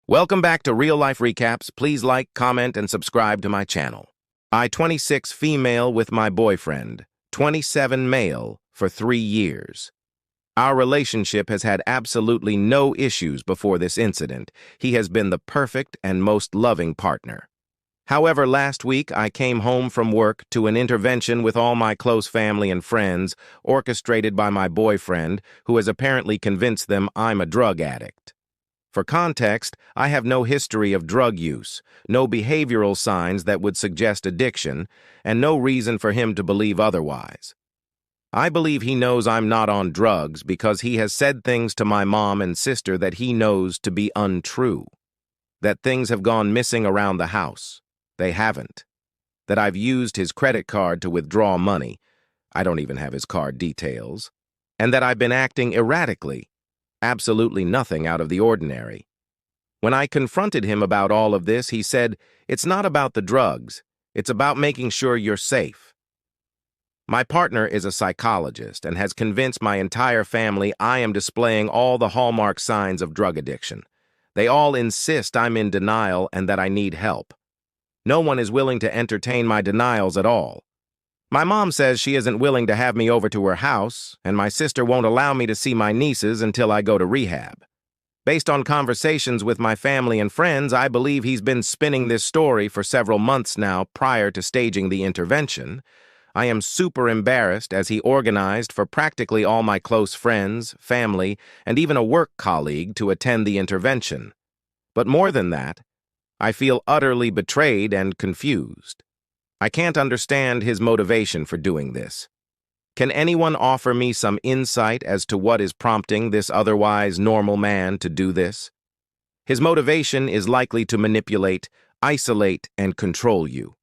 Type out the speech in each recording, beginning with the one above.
Welcome back to Real Life Recaps. Please like, comment, and subscribe to my channel. I 26 female with my boyfriend, 27 male for 3 years. Our relationship has had absolutely no issues before this incident. He has been the perfect and most loving partner. However, last week I came home from work to an intervention with all my close family and friends, orchestrated by my boyfriend, who has apparently convinced them I'm a drug addict. For context, I have no history of drug use, no behavioral signs that would suggest addiction, and no reason for him to believe otherwise. I believe he knows I'm not on drugs because he has said things to my mom and sister that he knows to be untrue. That things have gone missing around the house. They haven't. That I've used his credit card to withdraw money. I don't even have his card details. And that I've been acting erratically. Absolutely nothing out of the ordinary. When I confronted him about all of this, he said, "It's not about the drugs. It's about making sure you're safe." My partner is a psychologist and has convinced my entire family I am displaying all the hallmark signs of drug addiction. They all insist I'm in denial and that I need help. No one is willing to entertain my denials at all. My mom says she isn't willing to have me over to her house, and my sister won't allow me to see my nieces until I go to rehab. Based on conversations with my family and friends, I believe he's been spinning this story for several months now prior to staging the intervention. I am super embarrassed as he organized for practically all my close friends, family, and even a work colleague to attend the intervention. But more than that, I feel utterly betrayed and confused. I can't understand his motivation for doing this. Can anyone offer me some insight as to what is prompting this otherwise normal man to do this? His motivation is likely to manipulate, isolate, and control you.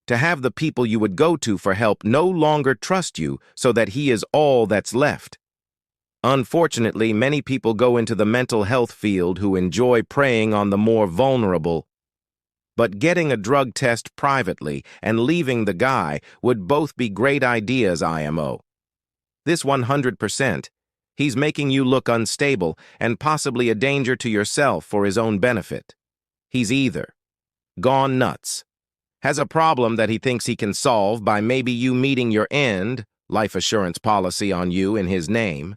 To have the people you would go to for help no longer trust you so that he is all that's left. Unfortunately, many people go into the mental health field who enjoy preying on the more vulnerable. But getting a drug test privately and leaving the guy would both be great ideas, IMO. This 100%. He's making you look unstable and possibly a danger to yourself for his own benefit. He's either gone nuts, has a problem that he thinks he can solve by maybe you meeting your end, life assurance policy on you in his name.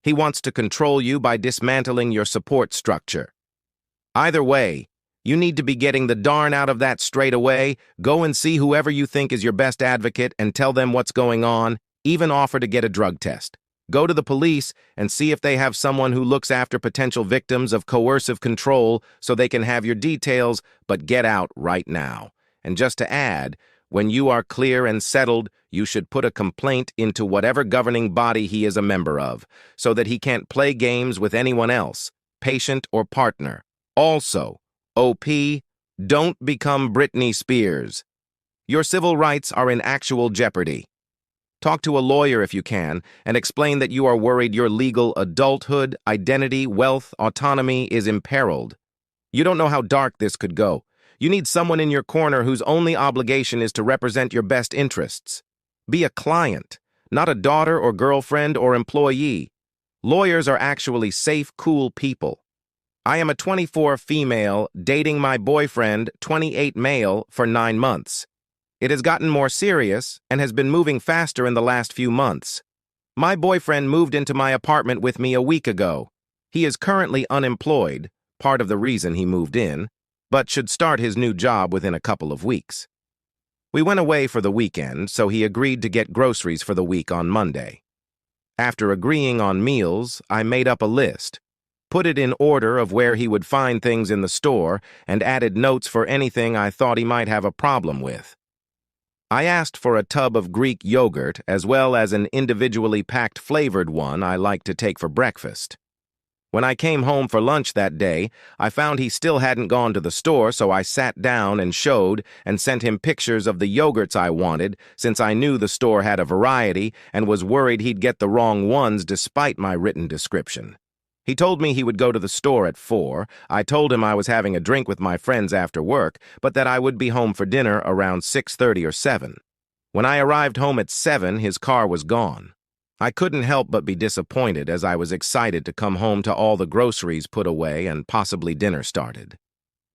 He wants to control you by dismantling your support structure. Either way, you need to be getting the darn out of that straight away. Go and see whoever you think is your best advocate and tell them what's going on, even offer to get a drug test. Go to the police and see if they have someone who looks after potential victims of coercive control so they can have your details, but get out right now. And just to add, when you are clear and settled, you should put a complaint into whatever governing body he is a member of, so that he can't play games with anyone else, patient or partner. Also, OP, don't become Britney Spears. Your civil rights are in actual jeopardy. Talk to a lawyer if you can, and explain that you are worried your legal adulthood, identity, wealth, autonomy is imperiled. You don't know how dark this could go. You need someone in your corner whose only obligation is to represent your best interests. Be a client, not a daughter or girlfriend or employee. Lawyers are actually safe, cool people. I am a 24 female dating my boyfriend, 28 male, for 9 months. It has gotten more serious and has been moving faster in the last few months. My boyfriend moved into my apartment with me a week ago. He is currently unemployed, part of the reason he moved in, but should start his new job within a couple of weeks. We went away for the weekend, so he agreed to get groceries for the week on Monday. After agreeing on meals, I made up a list, put it in order of where he would find things in the store, and added notes for anything I thought he might have a problem with. I asked for a tub of Greek yogurt as well as an individually packed flavored one I like to take for breakfast. When I came home for lunch that day, I found he still hadn't gone to the store, so I sat down and showed and sent him pictures of the yogurts I wanted, since I knew the store had a variety and was worried he'd get the wrong ones despite my written description. He told me he would go to the store at 4. I told him I was having a drink with my friends after work, but that I would be home for dinner around 6:30 or 7. When I arrived home at 7, his car was gone. I couldn't help but be disappointed as I was excited to come home to all the groceries put away and possibly dinner started.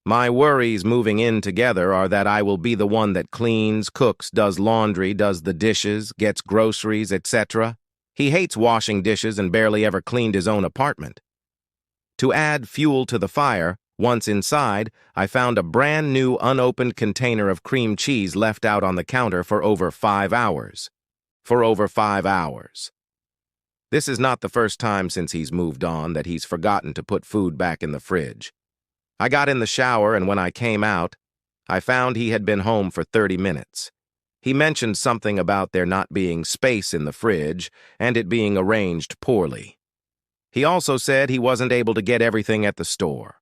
My worries moving in together are that I will be the one that cleans, cooks, does laundry, does the dishes, gets groceries, etc. He hates washing dishes and barely ever cleaned his own apartment. To add fuel to the fire, once inside, I found a brand new unopened container of cream cheese left out on the counter for over 5 hours. For over 5 hours. This is not the first time since he's moved on that he's forgotten to put food back in the fridge. I got in the shower, and when I came out, I found he had been home for 30 minutes. He mentioned something about there not being space in the fridge and it being arranged poorly. He also said he wasn't able to get everything at the store.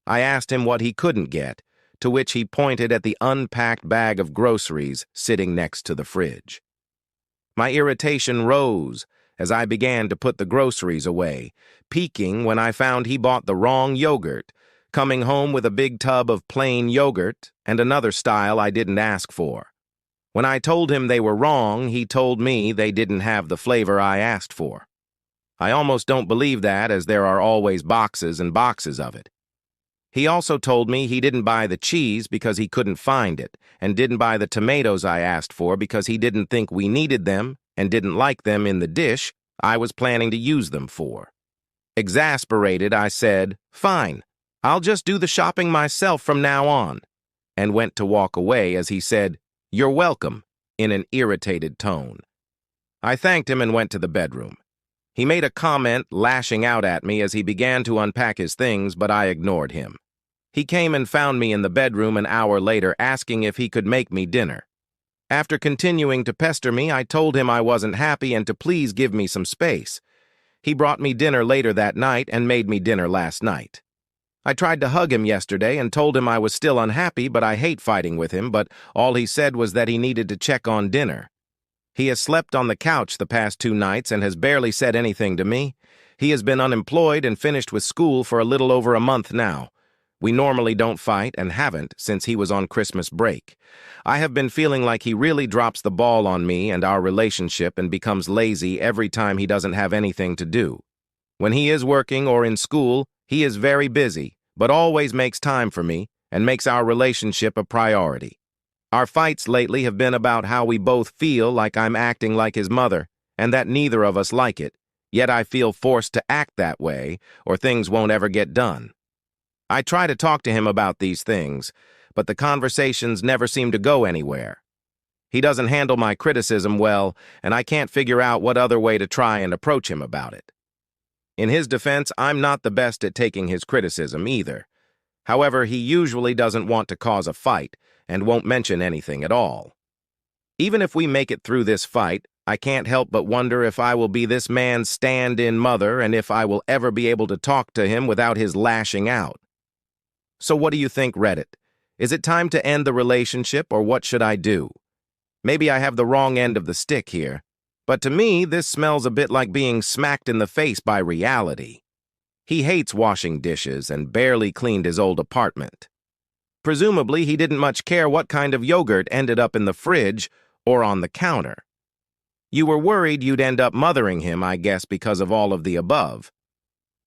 I asked him what he couldn't get, to which he pointed at the unpacked bag of groceries sitting next to the fridge. My irritation rose as I began to put the groceries away, peaking when I found he bought the wrong yogurt, coming home with a big tub of plain yogurt and another style I didn't ask for. When I told him they were wrong, he told me they didn't have the flavor I asked for. I almost don't believe that, as there are always boxes and boxes of it. He also told me he didn't buy the cheese because he couldn't find it, and didn't buy the tomatoes I asked for because he didn't think we needed them and didn't like them in the dish I was planning to use them for. Exasperated, I said, "Fine. I'll just do the shopping myself from now on," and went to walk away as he said, "You're welcome," in an irritated tone. I thanked him and went to the bedroom. He made a comment lashing out at me as he began to unpack his things, but I ignored him. He came and found me in the bedroom an hour later asking if he could make me dinner. After continuing to pester me, I told him I wasn't happy and to please give me some space. He brought me dinner later that night and made me dinner last night. I tried to hug him yesterday and told him I was still unhappy, but I hate fighting with him, but all he said was that he needed to check on dinner. He has slept on the couch the past 2 nights and has barely said anything to me. He has been unemployed and finished with school for a little over a month now. We normally don't fight and haven't since he was on Christmas break. I have been feeling like he really drops the ball on me and our relationship and becomes lazy every time he doesn't have anything to do. When he is working or in school, he is very busy, but always makes time for me and makes our relationship a priority. Our fights lately have been about how we both feel like I'm acting like his mother, and that neither of us like it, yet I feel forced to act that way, or things won't ever get done. I try to talk to him about these things, but the conversations never seem to go anywhere. He doesn't handle my criticism well, and I can't figure out what other way to try and approach him about it. In his defense, I'm not the best at taking his criticism either. However, he usually doesn't want to cause a fight and won't mention anything at all. Even if we make it through this fight, I can't help but wonder if I will be this man's stand-in mother and if I will ever be able to talk to him without his lashing out. So what do you think, Reddit? Is it time to end the relationship, or what should I do? Maybe I have the wrong end of the stick here, but to me, this smells a bit like being smacked in the face by reality. He hates washing dishes and barely cleaned his old apartment. Presumably, he didn't much care what kind of yogurt ended up in the fridge or on the counter. You were worried you'd end up mothering him, I guess, because of all of the above.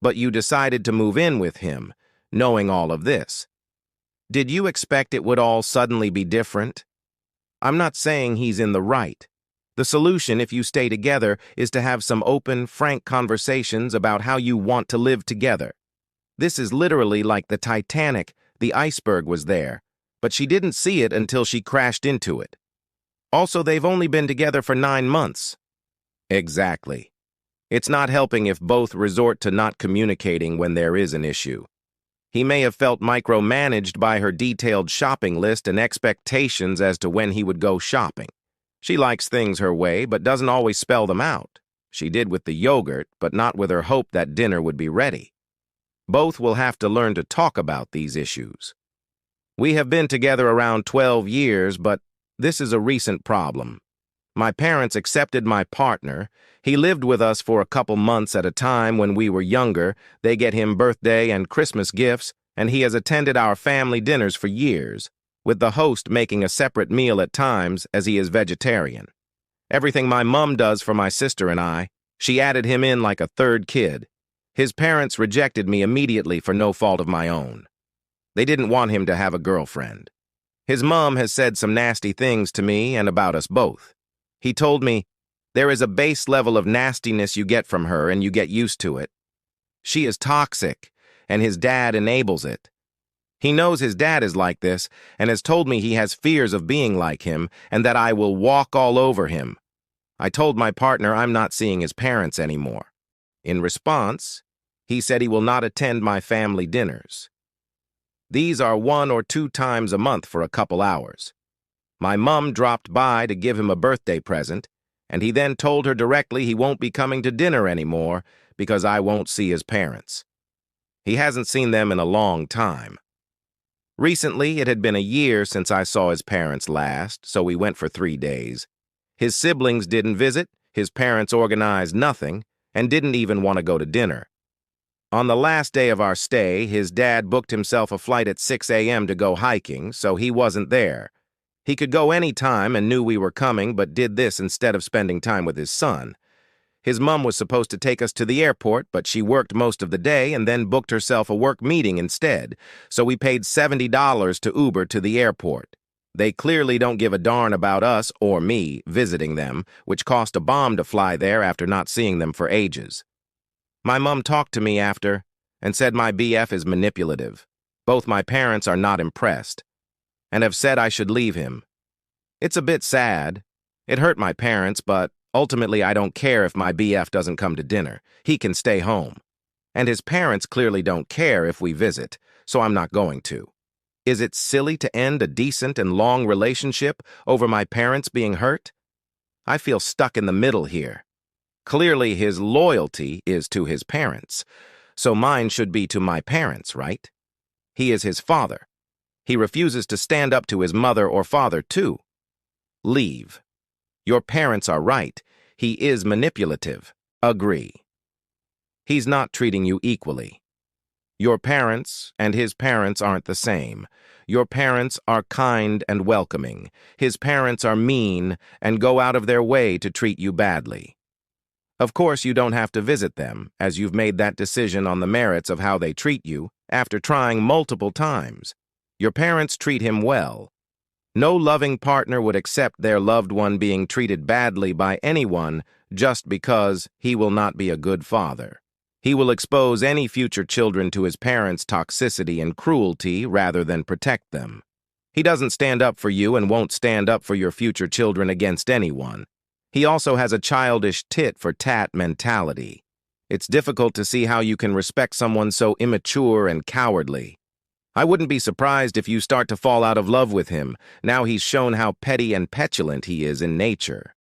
But you decided to move in with him, knowing all of this. Did you expect it would all suddenly be different? I'm not saying he's in the right. The solution, if you stay together, is to have some open, frank conversations about how you want to live together. This is literally like the Titanic. The iceberg was there, but she didn't see it until she crashed into it. Also, they've only been together for 9 months. Exactly. It's not helping if both resort to not communicating when there is an issue. He may have felt micromanaged by her detailed shopping list and expectations as to when he would go shopping. She likes things her way, but doesn't always spell them out. She did with the yogurt, but not with her hope that dinner would be ready. Both will have to learn to talk about these issues. We have been together around 12 years, but this is a recent problem. My parents accepted my partner. He lived with us for a couple months at a time when we were younger. They get him birthday and Christmas gifts, and he has attended our family dinners for years, with the host making a separate meal at times as he is vegetarian. Everything my mom does for my sister and I, she added him in like a third kid. His parents rejected me immediately for no fault of my own. They didn't want him to have a girlfriend. His mom has said some nasty things to me and about us both. He told me, there is a base level of nastiness you get from her and you get used to it. She is toxic, and his dad enables it. He knows his dad is like this and has told me he has fears of being like him and that I will walk all over him. I told my partner I'm not seeing his parents anymore. In response, he said he will not attend my family dinners. These are 1 or 2 times a month for a couple hours. My mom dropped by to give him a birthday present, and he then told her directly he won't be coming to dinner anymore because I won't see his parents. He hasn't seen them in a long time. Recently, it had been a year since I saw his parents last, so we went for 3 days. His siblings didn't visit, his parents organized nothing, and didn't even want to go to dinner. On the last day of our stay, his dad booked himself a flight at 6 a.m. to go hiking, so he wasn't there. He could go any time and knew we were coming, but did this instead of spending time with his son. His mom was supposed to take us to the airport, but she worked most of the day and then booked herself a work meeting instead, so we paid $70 to Uber to the airport. They clearly don't give a darn about us, or me, visiting them, which cost a bomb to fly there after not seeing them for ages. My mom talked to me after and said my BF is manipulative. Both my parents are not impressed and have said I should leave him. It's a bit sad. It hurt my parents, but ultimately I don't care if my BF doesn't come to dinner. He can stay home. And his parents clearly don't care if we visit, so I'm not going to. Is it silly to end a decent and long relationship over my parents being hurt? I feel stuck in the middle here. Clearly his loyalty is to his parents, so mine should be to my parents, right? He is his father. He refuses to stand up to his mother or father, too. Leave. Your parents are right. He is manipulative. Agree. He's not treating you equally. Your parents and his parents aren't the same. Your parents are kind and welcoming. His parents are mean and go out of their way to treat you badly. Of course, you don't have to visit them, as you've made that decision on the merits of how they treat you after trying multiple times. Your parents treat him well. No loving partner would accept their loved one being treated badly by anyone just because he will not be a good father. He will expose any future children to his parents' toxicity and cruelty rather than protect them. He doesn't stand up for you and won't stand up for your future children against anyone. He also has a childish tit-for-tat mentality. It's difficult to see how you can respect someone so immature and cowardly. I wouldn't be surprised if you start to fall out of love with him. Now he's shown how petty and petulant he is in nature.